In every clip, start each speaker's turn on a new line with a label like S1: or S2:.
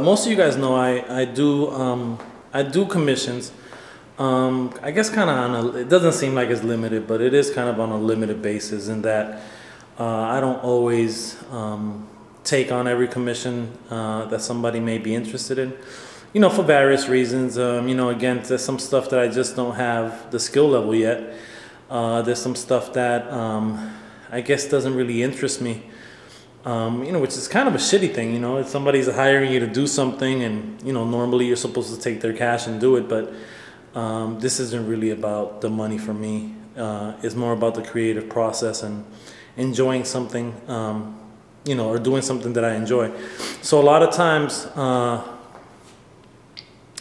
S1: most of you guys know I do commissions. I guess kind of on a, it doesn't seem like it's limited, but it is kind of on a limited basis in that I don't always take on every commission that somebody may be interested in, you know, for various reasons. You know, again, there's some stuff that I just don't have the skill level yet. There's some stuff that I guess doesn't really interest me. You know, which is kind of a shitty thing, you know, if somebody's hiring you to do something and, you know, normally you're supposed to take their cash and do it, but this isn't really about the money for me. It's more about the creative process and enjoying something, you know, or doing something that I enjoy. So a lot of times,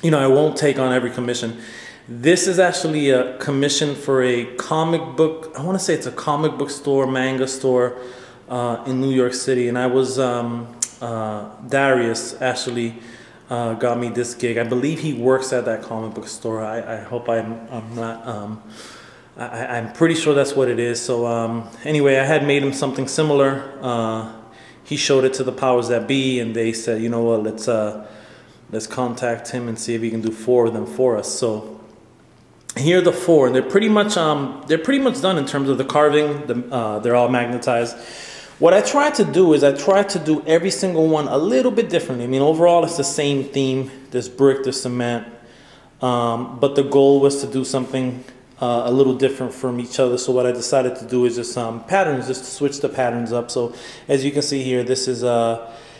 S1: you know, I won't take on every commission. This is actually a commission for a comic book, I want to say it's a comic book store, manga store, in New York City, and I was Darius actually got me this gig. I believe he works at that comic book store. I hope I'm not. I'm pretty sure that's what it is. So anyway, I had made him something similar. He showed it to the powers that be, and they said, you know what, let's contact him and see if he can do 4 of them for us. So here are the 4, and they're pretty much done in terms of the carving. They're all magnetized. What I tried to do is I tried to do every single one a little bit differently. I mean, overall it's the same theme. There's brick, there's cement, but the goal was to do something a little different from each other. So what I decided to do is just patterns, just to switch the patterns up. So as you can see here, this is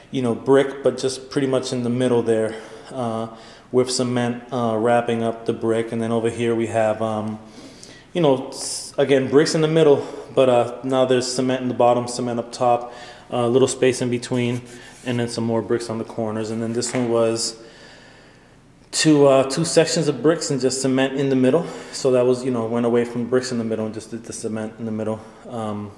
S1: you know, brick, but just pretty much in the middle there, with cement wrapping up the brick. And then over here we have you know, again, bricks in the middle, but now there's cement in the bottom, cement up top, a little space in between, and then some more bricks on the corners. And then this one was two sections of bricks and just cement in the middle. So that was, you know, went away from bricks in the middle and just did the cement in the middle. And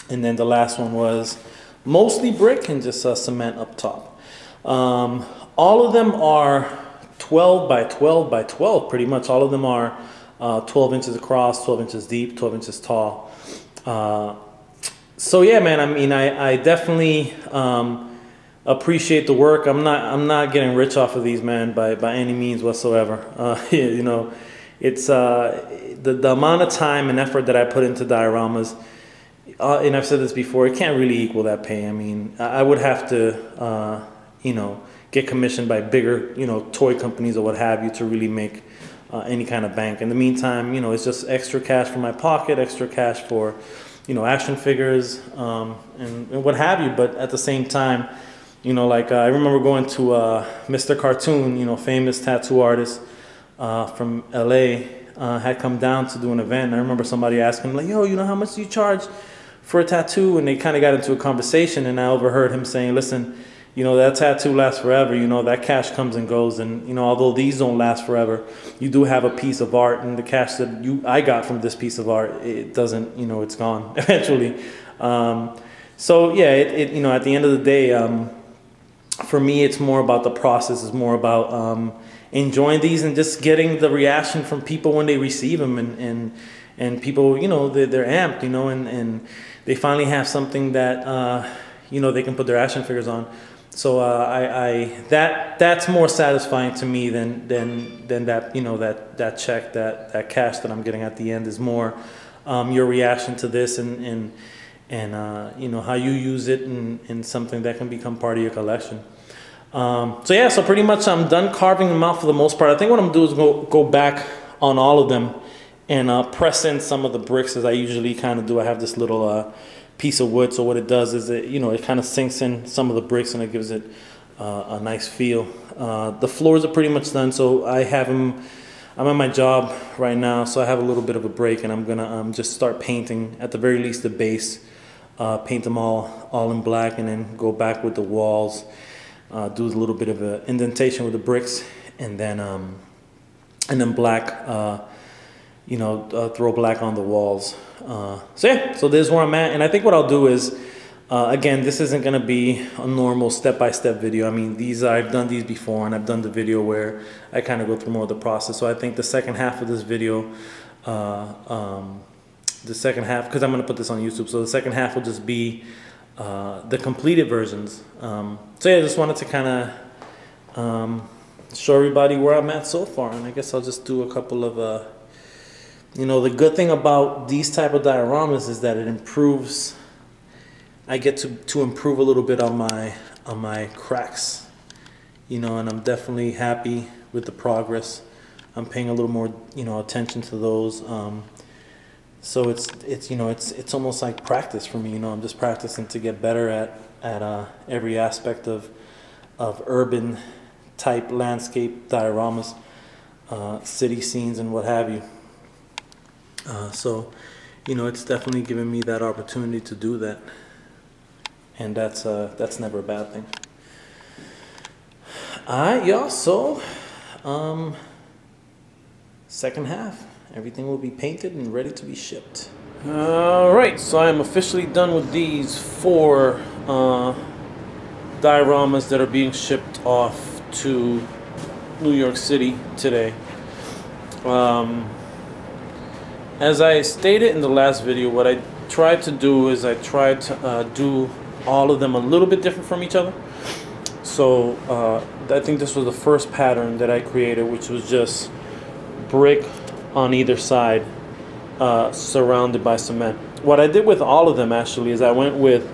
S1: then the last one was mostly brick and just cement up top. All of them are 12 by 12 by 12, pretty much. All of them are 12 inches across, 12 inches deep, 12 inches tall. So yeah, man, I mean, I definitely appreciate the work. I'm not getting rich off of these, man, by any means whatsoever. You know, it's the amount of time and effort that I put into dioramas, and I've said this before, it can't really equal that pay. I mean, I would have to, you know, get commissioned by bigger, you know, toy companies or what have you to really make any kind of bank. In the meantime, you know, it's just extra cash for my pocket, extra cash for, you know, action figures, and what have you. But at the same time, you know, like I remember going to Mr. Cartoon, you know, famous tattoo artist from LA, had come down to do an event. I remember somebody asking, like, yo, you know, how much do you charge for a tattoo? And they kind of got into a conversation, and I overheard him saying, listen, you know, that tattoo lasts forever. You know, that cash comes and goes. And, you know, although these don't last forever, you do have a piece of art. And the cash that I got from this piece of art, it doesn't, you know, it's gone eventually. So, yeah, you know, at the end of the day, for me, it's more about the process. It's more about enjoying these and just getting the reaction from people when they receive them. And people, you know, they're amped, you know, and they finally have something that, you know, they can put their action figures on. So that's more satisfying to me than that, you know, that check, that cash that I'm getting at the end is more your reaction to this and you know, how you use it in something that can become part of your collection. So yeah, so pretty much I'm done carving them out for the most part. I think what I'm gonna do is go back on all of them and press in some of the bricks as I usually kind of do. I have this little piece of wood, so what it does is it, you know, it kind of sinks in some of the bricks and it gives it a nice feel. The floors are pretty much done, so I'm at my job right now, so I have a little bit of a break, and I'm gonna just start painting at the very least the base, paint them all in black, and then go back with the walls, do a little bit of an indentation with the bricks, and then black. You know, throw black on the walls. So yeah, so this is where I'm at. And I think what I'll do is, again, this isn't going to be a normal step-by-step video. I mean, I've done these before, and I've done the video where I kind of go through more of the process. So I think the second half of this video, the second half, because I'm going to put this on YouTube, so the second half will just be the completed versions. So yeah, I just wanted to kind of show everybody where I'm at so far, and I guess I'll just do a couple of you know, the good thing about these type of dioramas is that it improves. I get to improve a little bit on my cracks, you know, and I'm definitely happy with the progress. I'm paying a little more, you know, attention to those. So it's you know, it's almost like practice for me. You know, I'm just practicing to get better at every aspect of urban type landscape dioramas, city scenes, and what have you. So, you know, it's definitely given me that opportunity to do that, and that's never a bad thing. Alright, y'all. So, second half, everything will be painted and ready to be shipped. Alright, so I am officially done with these 4 dioramas that are being shipped off to New York City today. As I stated in the last video, what I tried to do is I tried to do all of them a little bit different from each other. So I think this was the first pattern that I created, which was just brick on either side, surrounded by cement. What I did with all of them actually is I went with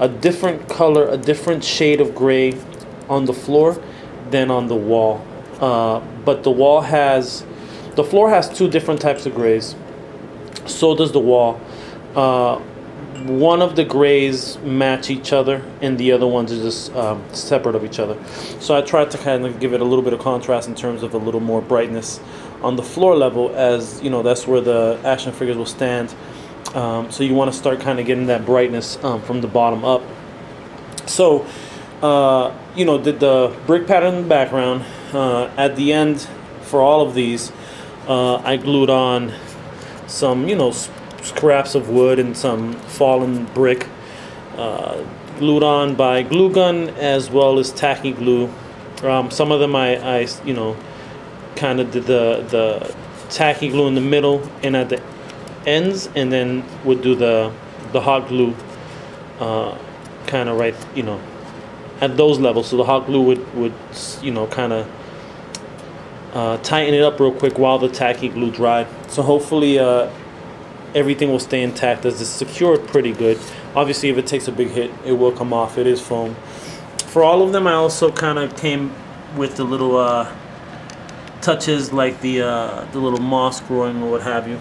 S1: a different color, a different shade of gray on the floor than on the wall. But the floor has 2 different types of grays. So does the wall. One of the grays match each other, and the other ones are just separate of each other. So I tried to kind of give it a little bit of contrast in terms of a little more brightness on the floor level, as you know, that's where the action figures will stand. So you want to start kind of getting that brightness from the bottom up. So you know, did the brick pattern in the background. At the end, for all of these, I glued on some, you know, scraps of wood and some fallen brick, glued on by glue gun as well as tacky glue. Some of them I you know, kind of did the tacky glue in the middle and at the ends, and then would do the hot glue kind of right, you know, at those levels. So the hot glue would you know, kind of tighten it up real quick while the tacky glue dried. So hopefully everything will stay intact, as it's secured pretty good. Obviously, if it takes a big hit, it will come off. It is foam. For all of them, I also kind of came with the little touches, like the little moss growing or what have you.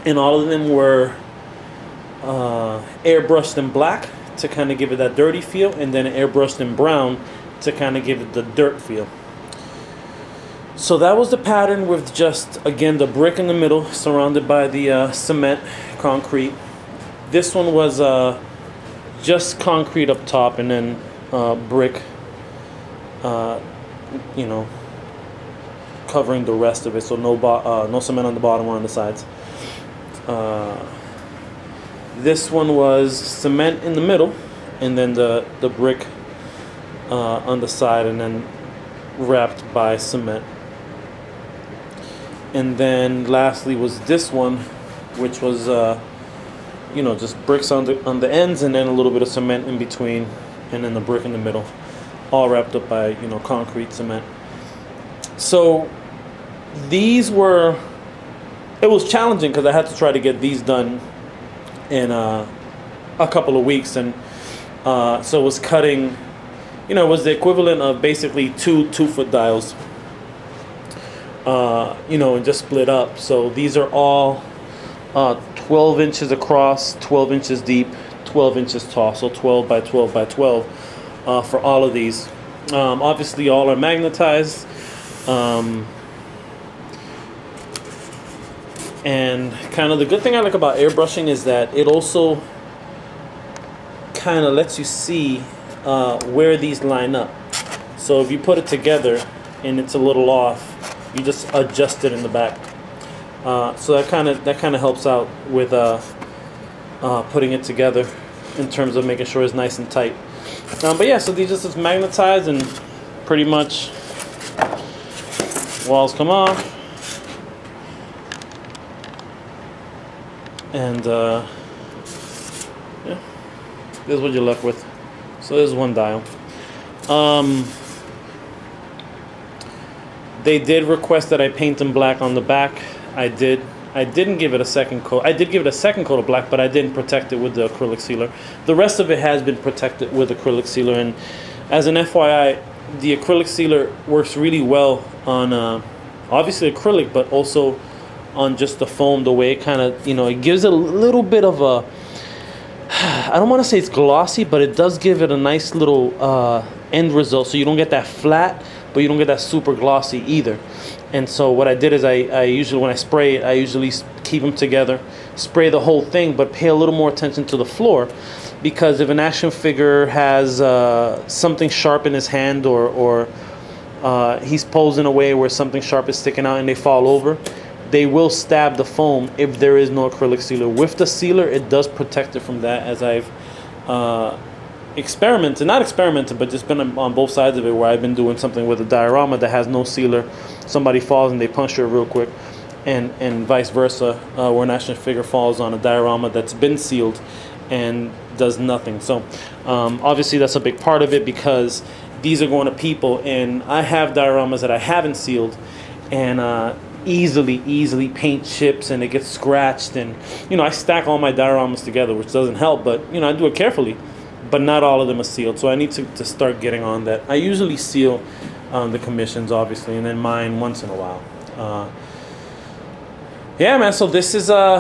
S1: And all of them were airbrushed in black to kind of give it that dirty feel, and then airbrushed in brown to kind of give it the dirt feel. So that was the pattern, with just, again, the brick in the middle surrounded by the cement concrete. This one was just concrete up top, and then brick, you know, covering the rest of it. So no cement on the bottom or on the sides. This one was cement in the middle, and then the brick on the side, and then wrapped by cement. And then lastly was this one, which was you know, just bricks on the ends, and then a little bit of cement in between, and then the brick in the middle, all wrapped up by, you know, concrete cement. So these were, it was challenging because I had to try to get these done in a couple of weeks, and so it was cutting, you know, it was the equivalent of basically 2 2-foot dials, you know, and just split up. So these are all 12 inches across, 12 inches deep, 12 inches tall, so 12 by 12 by 12 for all of these. Obviously all are magnetized, and kind of the good thing I like about airbrushing is that it also kind of lets you see where these line up. So if you put it together and it's a little off, you just adjust it in the back. So that kind of helps out with putting it together in terms of making sure it's nice and tight. But yeah, so these just magnetized, and pretty much walls come off, and yeah, This is what you're left with. So this is one dial. They did request that I paint them black on the back. I did. I didn't give it a second coat. I did give it a second coat of black, but I didn't protect it with the acrylic sealer. The rest of it has been protected with acrylic sealer. And as an FYI, the acrylic sealer works really well on obviously acrylic, but also on just the foam. The way it kind of, you know, it gives it a little bit of a, I don't want to say it's glossy, but it does give it a nice little end result. So you don't get that flat, but you don't get that super glossy either. And so what I did is I usually, when I spray it, I usually keep them together, spray the whole thing, but pay a little more attention to the floor, because if an action figure has something sharp in his hand, or he's posed in a way where something sharp is sticking out and they fall over, they will stab the foam if there is no acrylic sealer. With the sealer, it does protect it from that, as I've not experimented, but just been on both sides of it, where I've been doing something with a diorama that has no sealer. Somebody falls and they puncture it real quick, and vice versa, where an action figure falls on a diorama that's been sealed and does nothing. So obviously that's a big part of it, because these are going to people, and I have dioramas that I haven't sealed, and easily paint chips and it gets scratched, and you know, I stack all my dioramas together, which doesn't help, but you know, I do it carefully. But not all of them are sealed, so I need to start getting on that. I usually seal the commissions, obviously, and then mine once in a while. Yeah, man. So this is the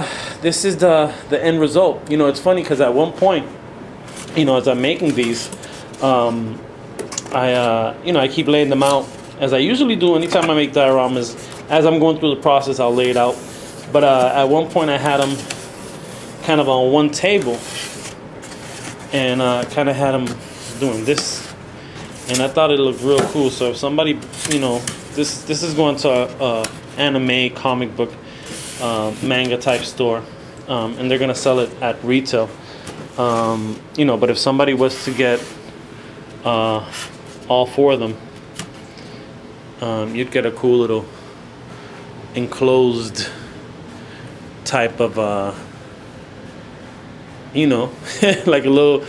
S1: end result. You know, it's funny because at one point, you know, as I'm making these, I keep laying them out, as I usually do anytime I make dioramas. As I'm going through the process, I'll lay it out. But at one point, I had them kind of on one table, and kind of had them doing this, and I thought it looked real cool. So if somebody, you know, this is going to a anime comic book manga type store, and they're gonna sell it at retail, you know, but if somebody was to get all four of them, you'd get a cool little enclosed type of you know, like a little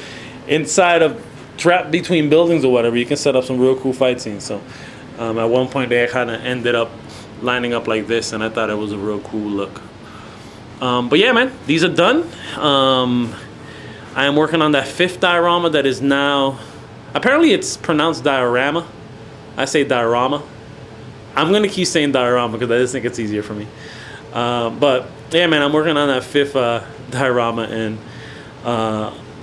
S1: inside of trapped between buildings or whatever. You can set up some real cool fight scenes. So at one point they kind of ended up lining up like this, and I thought it was a real cool look. But yeah, man, these are done. I am working on that 5th diorama that is now, apparently it's pronounced diorama. I say diorama. I'm gonna keep saying diorama because I just think it's easier for me. But yeah, man, I'm working on that 5th diorama, and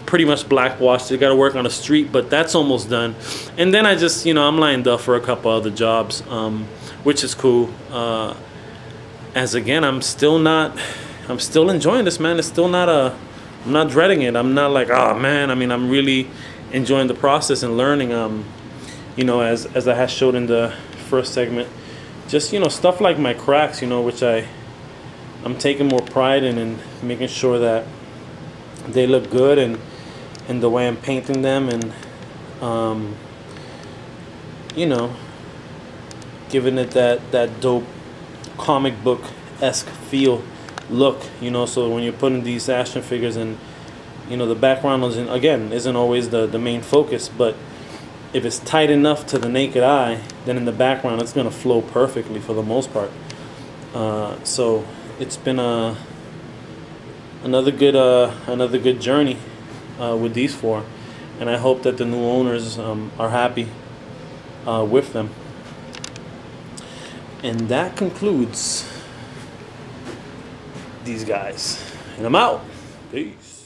S1: pretty much black washed. I got to work on a street, but that's almost done. And then I just, you know, I'm lined up for a couple other jobs, which is cool. As again, I'm still enjoying this, man. It's still not I'm not dreading it. I'm not like, oh man. I mean, I'm really enjoying the process and learning. You know, as I had showed in the first segment, just, you know, stuff like my cracks, you know, which I'm taking more pride in, and making sure that they look good, and the way I'm painting them, and you know, giving it that dope comic book-esque feel look, you know. So when you're putting these action figures in, you know, the background isn't always the main focus, but if it's tight enough to the naked eye, then in the background it's gonna flow perfectly for the most part. So it's been another good journey with these 4, and I hope that the new owners are happy with them. And that concludes these guys, and I'm out. Peace.